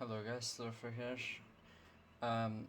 Hello guys, Surfer here.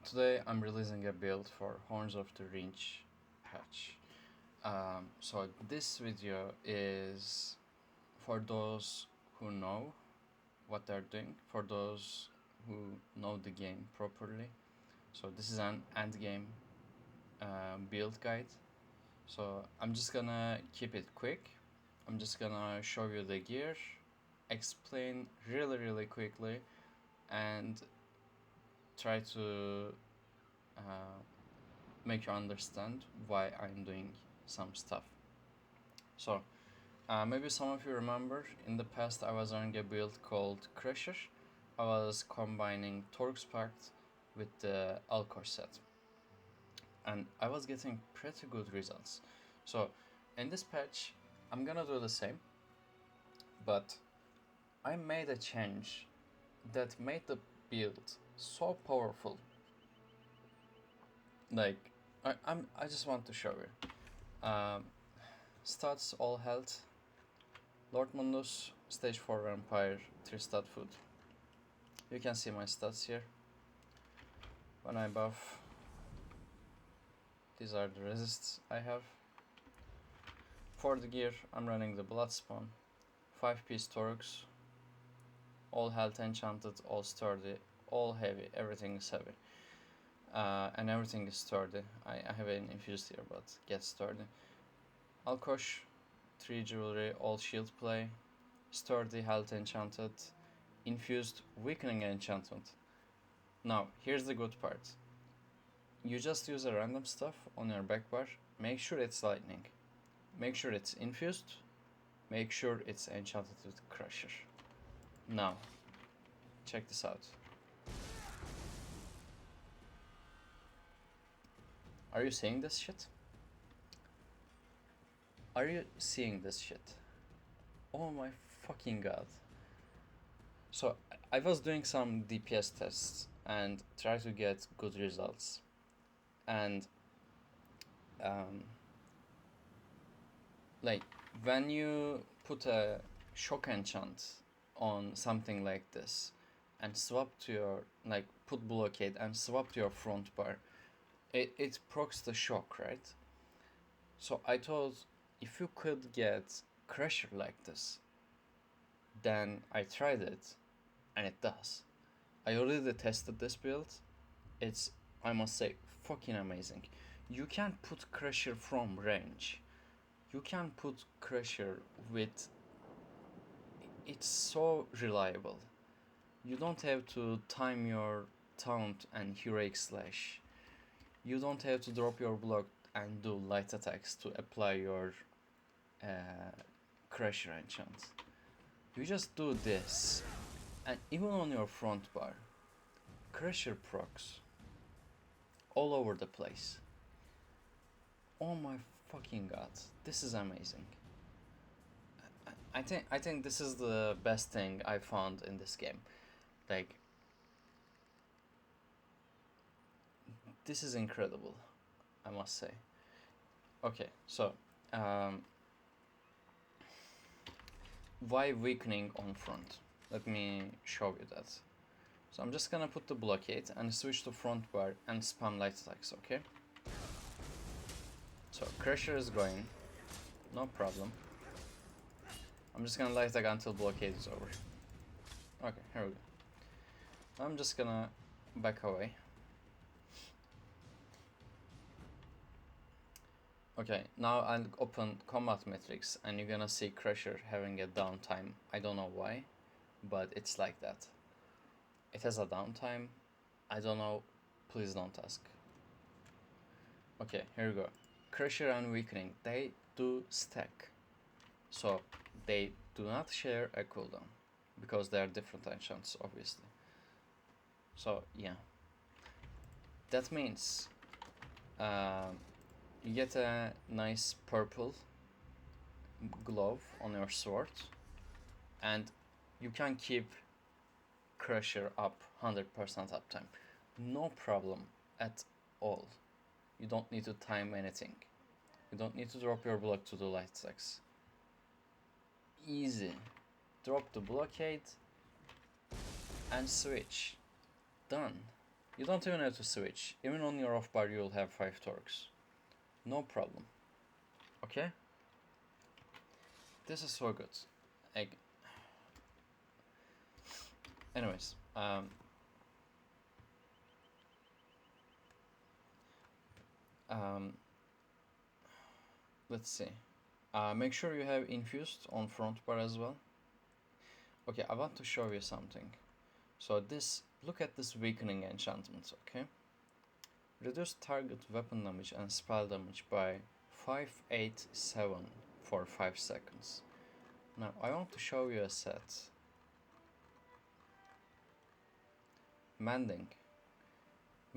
Today I'm releasing a build for Horns of the RINCH patch. So this video is for those who know what they're doing, for those who know the game properly. So this is an end game build guide. So I'm just gonna keep it quick. I'm just gonna show you the gear, explain really quickly, and try to make you understand why I'm doing some stuff. So maybe some of you remember in the past I was running a build called Crusher. I was combining Torug's Pact with the Alkosh set, and I was getting pretty good results. So in this patch I'm gonna do the same, but I made a change that made the build so powerful. Like I just want to show you. Stats all health. Lord Mundus, stage 4 vampire, 3 stat food. You can see my stats here. When I buff, these are the resists I have. For the gear, I'm running the blood spawn, 5-piece Torugs, all health enchanted, all sturdy, all heavy, everything is heavy. And everything is sturdy. I have an infused here, but get sturdy. Alkosh, 3 jewelry, all shield play, sturdy, health enchanted, infused, weakening enchantment. Now, here's the good part. You just use a random stuff on your back bar, make sure it's lightning, make sure it's infused, make sure it's enchanted with Crusher. Now, check this out. Are you seeing this shit? Are you seeing this shit? Oh my fucking god. So I was doing some DPS tests and try to get good results. And like when you put a shock enchant on something like this and swap to your, like put blockade and swap to your front bar, it procs the shock, right? So I thought if you could get Crusher like this, then I tried it and it does. I already tested this build. It's, I must say, fucking amazing. You can put Crusher from range. You can put Crusher with, it's so reliable. You don't have to time your taunt and heroic slash. You don't have to drop your block and do light attacks to apply your Crusher enchant. You just do this, and even on your front bar, Crusher procs all over the place. Oh my fucking god, this is amazing. I think this is the best thing I found in this game. Like, this is incredible, I must say. Okay, so why weakening on front? Let me show you that. So I'm just gonna put the blockade and switch to front bar and spam light attacks, okay? So Crusher is going, no problem. I'm just gonna light attack until blockade is over. Okay, here we go. I'm just gonna back away. Okay, now I'll open combat metrics and you're gonna see Crusher having a downtime. I don't know why, but it's like that. It has a downtime. I don't know, please don't ask. Okay, here we go. Crusher and weakening, they do stack. So they do not share a cooldown because they are different enchants, obviously. So yeah, that means you get a nice purple glove on your sword, and you can keep Crusher up 100% uptime. No problem at all. You don't need to time anything. You don't need to drop your block to do light attacks. Easy. Drop the blockade and switch. Done. You don't even have to switch. Even on your off bar you'll have 5 Torugs. No problem. Okay? This is so good. Anyways, let's see. Make sure you have infused on front bar as well. Okay, I want to show you something. So look at this weakening enchantment, okay? Reduce target weapon damage and spell damage by 587 for 5 seconds. Now, I want to show you a set. Mending.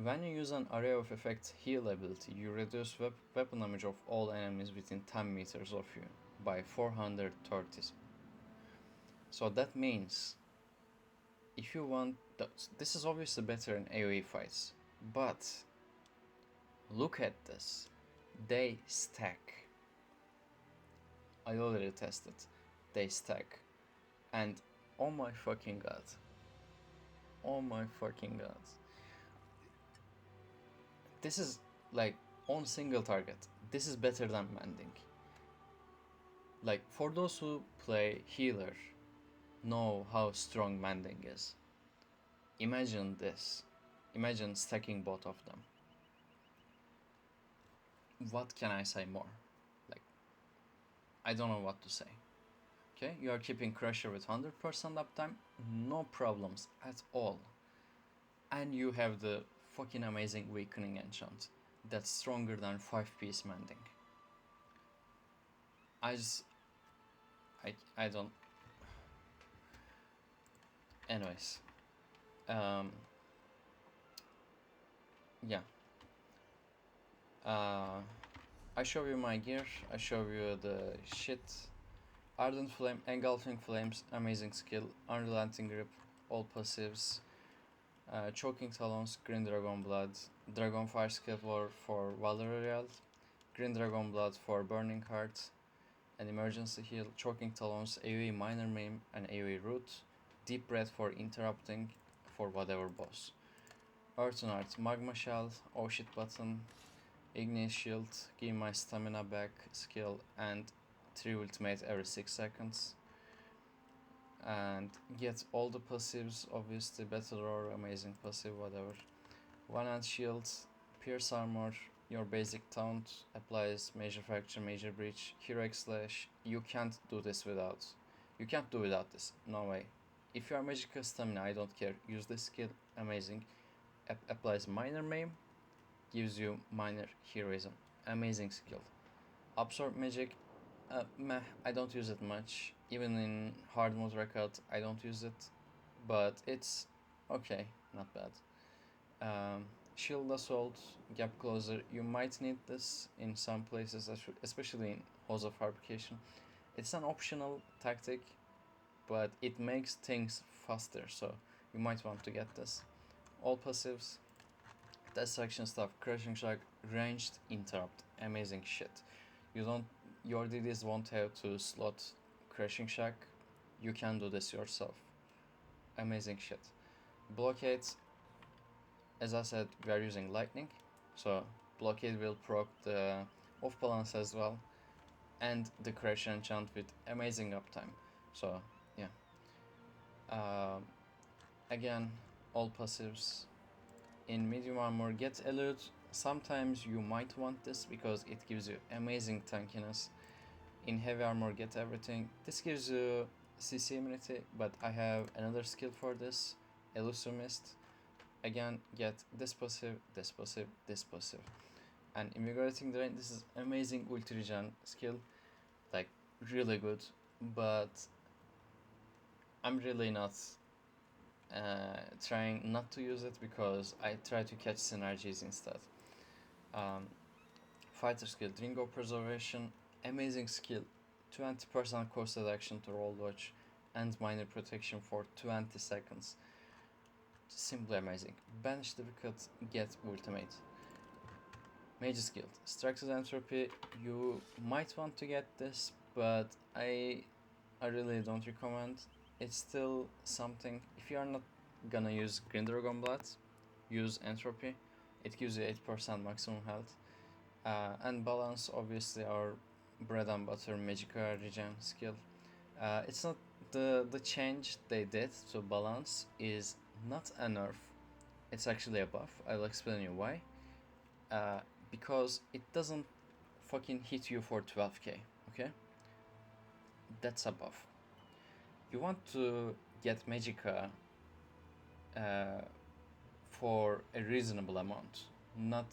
When you use an array of effect heal ability, you reduce weapon damage of all enemies within 10 meters of you by 430. So that means, if you want, this is obviously better in AoE fights, but look at this, they stack. I already tested, they stack, and oh my fucking god, this is like on single target, this is better than mending. Like, for those who play healer, know how strong mending is. Imagine this. Imagine stacking both of them. What can I say more? Like, I don't know what to say. Okay, you are keeping Crusher with 100% uptime, no problems at all. And you have the fucking amazing weakening enchant that's stronger than 5-piece mending. I don't. Anyways, yeah. I show you my gear. I show you the shit. Ardent Flame, Engulfing Flames, amazing skill. Unrelenting Grip, all passives. Choking Talons, Green Dragon Blood. Dragon Fire skill for Valerial. Green Dragon Blood for Burning Heart. An emergency heal. Choking Talons, AoE Minor Meme, and AoE Root. Deep Breath for interrupting for whatever boss. Earthen Heart, Magma Shell, Oh Shit Button, Ignis Shield, give my stamina back skill, and 3 ultimate every 6 seconds. And get all the passives, obviously Battle Roar, amazing passive, whatever. One Hand Shield, Pierce Armor, your basic taunt, applies Major Fracture, Major Breach, Heroic Slash. You can't do this without. You can't do without this, no way. If you are magical stamina, I don't care, use this skill, amazing. Applies Minor Maim, gives you minor heroism, amazing skill. Absorb Magic, meh, I don't use it much. Even in hard mode record, I don't use it, but it's okay, not bad. Shield Assault, Gap Closer, you might need this in some places, especially in Halls of Fabrication. It's an optional tactic, but it makes things faster, so you might want to get this. All passives, Destruction Staff, Crushing Shock, Ranged Interrupt, amazing shit. Your DDs won't have to slot Crushing Shock, you can do this yourself, amazing shit. Blockade, as I said, we are using Lightning, so Blockade will proc the off balance as well, and the Crash enchant with amazing uptime, so yeah. Again, all passives. In medium armor, get Elude. Sometimes you might want this because it gives you amazing tankiness. In heavy armor, get everything. This gives you CC immunity, but I have another skill for this, Elusive Mist. Again, get this passive, this passive, this passive. And Invigorating Drain, this is amazing ulti regen skill, like really good, but I'm really not trying not to use it because I try to catch synergies instead. Fighter skill, Dringo Preservation, amazing skill, 20% cost reduction to roll dodge and minor protection for 20 seconds. Simply amazing. Banish Difficult, get ultimate. Mage's Guild, Structured Entropy, you might want to get this, but I really don't recommend. It's still something. If you are not gonna use Green Dragon Blood, use Entropy. It gives you 8% maximum health. And balance, obviously, our bread and butter Magicka regen skill. It's not the change they did to balance is not a nerf. It's actually a buff. I'll explain you why. Because it doesn't fucking hit you for 12k. Okay, that's a buff. You want to get Magicka for a reasonable amount, not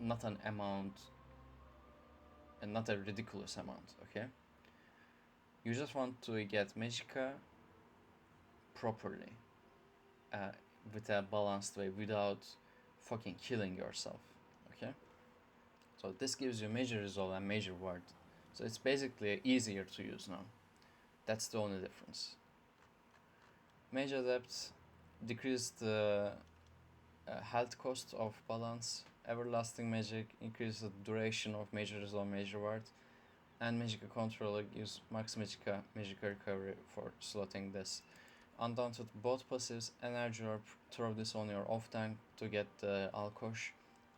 an amount and not a ridiculous amount. Okay, you just want to get Magicka properly, with a balanced way, without fucking killing yourself. Okay, so this gives you major resolve and major ward, so it's basically easier to use now. That's the only difference. Mage Adept decrease the health cost of balance. Everlasting Magic increases the duration of major resolve, major ward. And Magicka Controller gives max Magicka recovery for slotting this. Undaunted both passives, Energy Orb, throw this on your off tank to get the Alkosh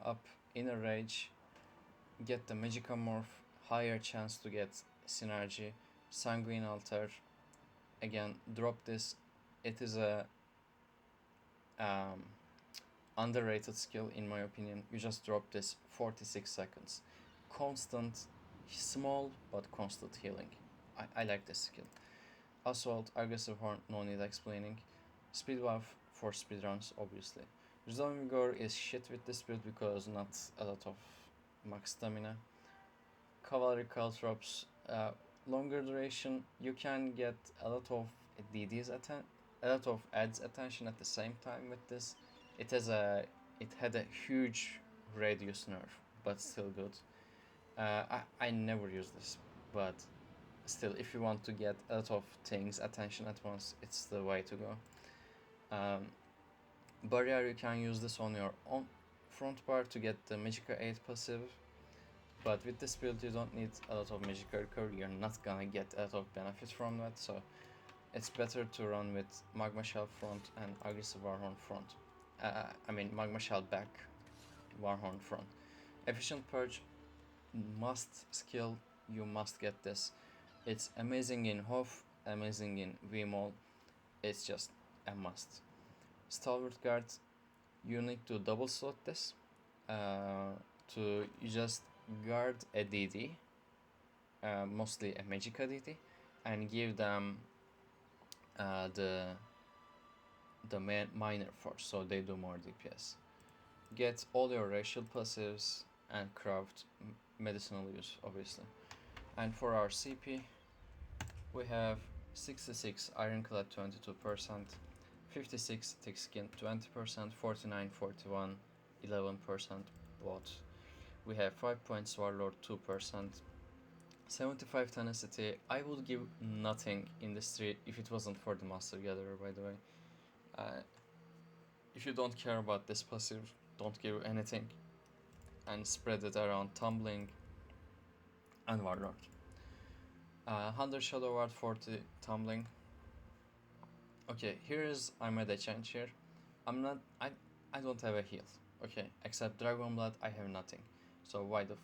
up. Inner Rage, get the Magicka Morph, higher chance to get Synergy. Sanguine Altar, again, drop this. It is a underrated skill in my opinion. You just drop this 46 seconds. Constant, small but constant healing. I like this skill. Assault, Aggressive Horn, no need explaining. Speed buff for speedruns, obviously. Resolving Vigor is shit with this build because not a lot of max stamina. Cavalry Caltrops, longer duration. You can get a lot of a lot of adds attention at the same time with this. It had a huge radius nerf, but still good. I never use this, but still, if you want to get a lot of things attention at once, it's the way to go. Barrier, you can use this on your own front bar to get the Magicka 8 passive, but with this build you don't need a lot of Magicka recovery. You're not gonna get a lot of benefit from that, so it's better to run with Magma Shell front and Aggressive Warhorn front. Magma Shell back, Warhorn front. Efficient Purge, must skill, you must get this. It's amazing in Hof, amazing in VMOL, it's just a must. Stalwart Guard, you need to double slot this. You just guard a DD, mostly a Magicka DD, and give them the minor force, so they do more DPS. Get all your racial passives and craft medicinal use, obviously. And for our CP, we have 66 Ironclad 22%, 56 Thick Skin 20%, 49, 41, 11% bot. We have 5 points Warlord 2%, 75 Tenacity. I would give nothing in this tree if it wasn't for the Master Gatherer, by the way. If you don't care about this passive, don't give anything and spread it around Tumbling and Warlord. 100 Shadow Ward, 40 Tumbling. Okay, I made a change here. I don't have a heal. Okay, except Dragon Blood, I have nothing. So why the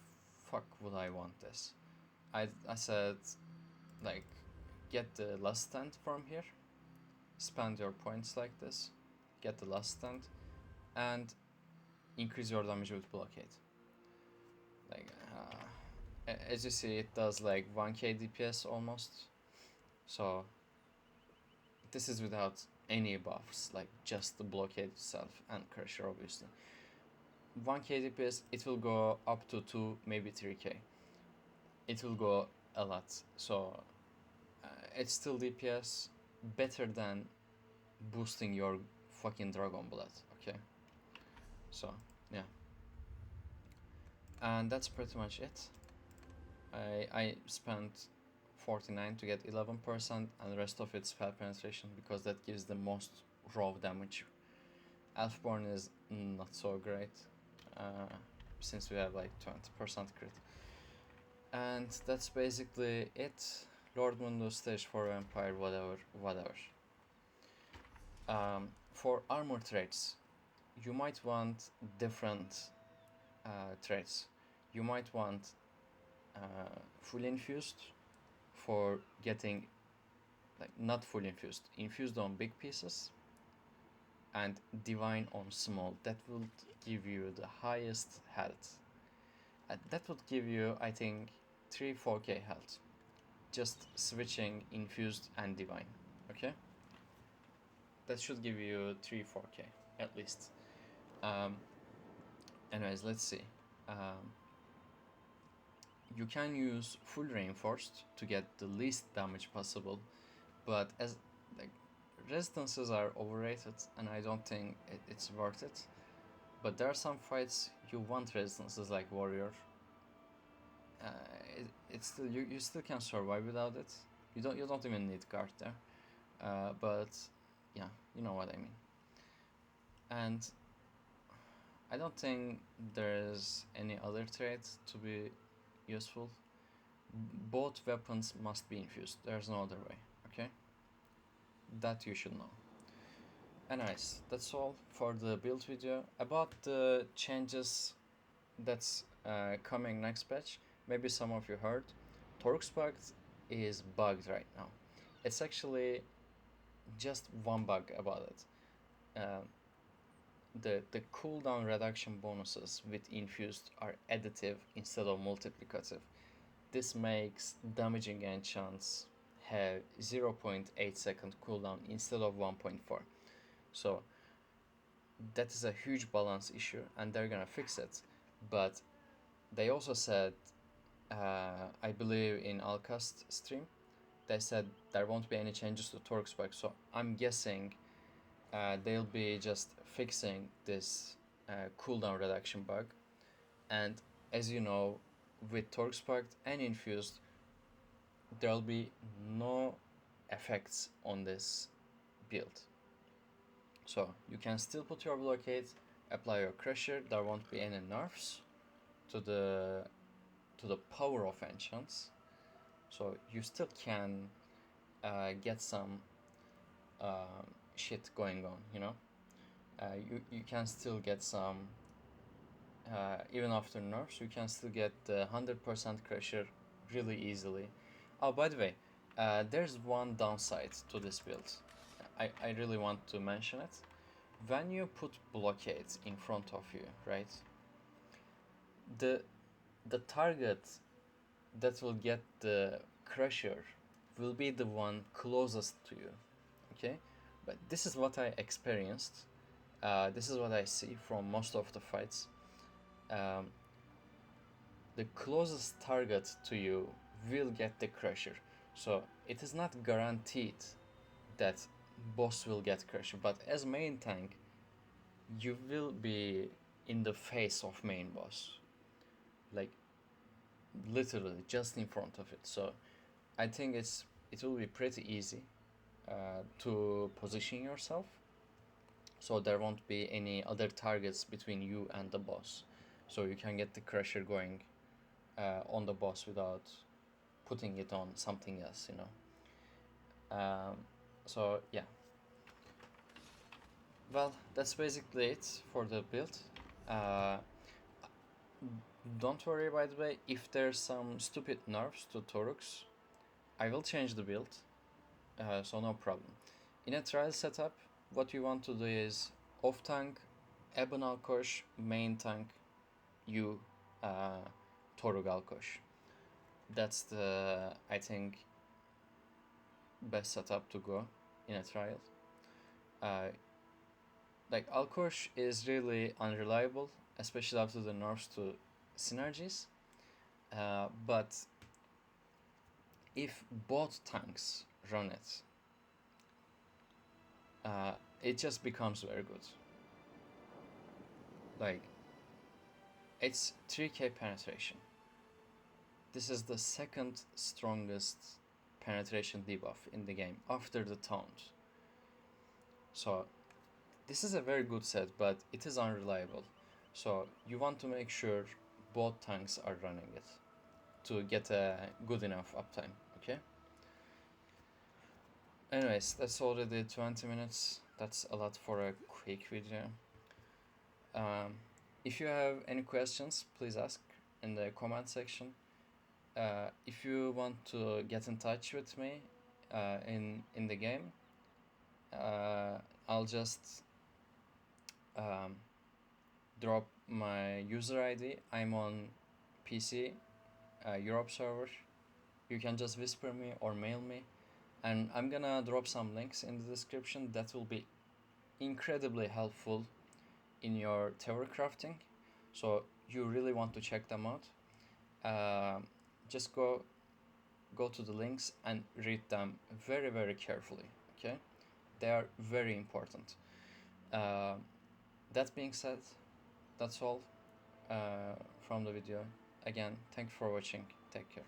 fuck would I want this? I said, like, get the last stand from here, spend your points like this, get the last stand, and increase your damage with blockade. Like, as you see, it does like 1k DPS almost. So this is without any buffs, like just the blockade itself and Crusher, obviously. 1k DPS, it will go up to 2, maybe 3k. It will go a lot. So it's still DPS, better than boosting your fucking Dragon Blood, okay? So, yeah. And that's pretty much it. I spent 49 to get 11%, and the rest of it's spell penetration because that gives the most raw damage. Elfborn is not so great, since we have like 20% crit. And that's basically it. Lord Mundus, stage 4 Vampire, whatever. For armor traits, you might want different traits. You might want full infused for getting, like, not full infused, infused on big pieces, and divine on small. That will give you the highest health. That would give you, I think, 3-4k health. Just switching infused and divine. Okay? That should give you 3-4k at least. Anyways, let's see. You can use full reinforced to get the least damage possible, but as, like, resistances are overrated and I don't think it's worth it. But there are some fights you want resistances, like warrior. It's still, you still can survive without it. You don't even need guard there. But yeah, you know what I mean. And I don't think there's any other trait to be useful. Both weapons must be infused. There's no other way. Okay, that you should know. Anyways, that's all for the build video. About the changes that's coming next patch, maybe some of you heard, Torug's Pact is bugged right now. It's actually just one bug about it. The cooldown reduction bonuses with infused are additive instead of multiplicative. This makes damaging enchants have 0.8 second cooldown instead of 1.4. So that is a huge balance issue and they're gonna fix it. But they also said, I believe in Alkosh stream, they said there won't be any changes to Torque spec. So I'm guessing they'll be just fixing this cooldown reduction bug. And as you know, with Torque Sparked and Infused, there'll be no effects on this build. So you can still put your blockade, apply your crusher. There won't be any nerfs to the power of enchants. So you still can get some shit going on, you know. You can still get some, even after nerfs, you can still get the 100% crusher really easily. Oh, by the way, there's one downside to this build. I really want to mention it. When you put blockades in front of you, right? The target that will get the crusher will be the one closest to you, okay? But this is what I experienced. This is what I see from most of the fights. The closest target to you will get the crusher. So it is not guaranteed that boss will get crusher, but as main tank, you will be in the face of main boss. Like, literally just in front of it. So I think it will be pretty easy to position yourself, so there won't be any other targets between you and the boss, so you can get the crusher going on the boss without putting it on something else, you know. So yeah, well, that's basically it for the build. Don't worry, by the way, if there's some stupid nerfs to Torugs, I will change the build, so no problem. In a trial setup, what you want to do is off tank, Ebon Alkosh, main tank, you, Torug Alkosh. That's the, I think, best setup to go in a trial. Like, Alkosh is really unreliable, especially after the nerfs to synergies. But if both tanks run it just becomes very good. Like, it's 3k penetration. This is the second strongest penetration debuff in the game after the taunt. So this is a very good set, but it is unreliable. So you want to make sure both tanks are running it to get a good enough uptime, okay? Anyways, that's already 20 minutes. that's a lot for a quick video. If you have any questions, please ask in the comment section. If you want to get in touch with me in the game, I'll just drop my user ID. I'm on PC, Europe server. You can just whisper me or mail me, and I'm gonna drop some links in the description that will be incredibly helpful in your tower crafting. So you really want to check them out. Just go to the links and read them very, very carefully. Okay, they are very important. That being said, that's all from the video. Again, thanks for watching. Take care.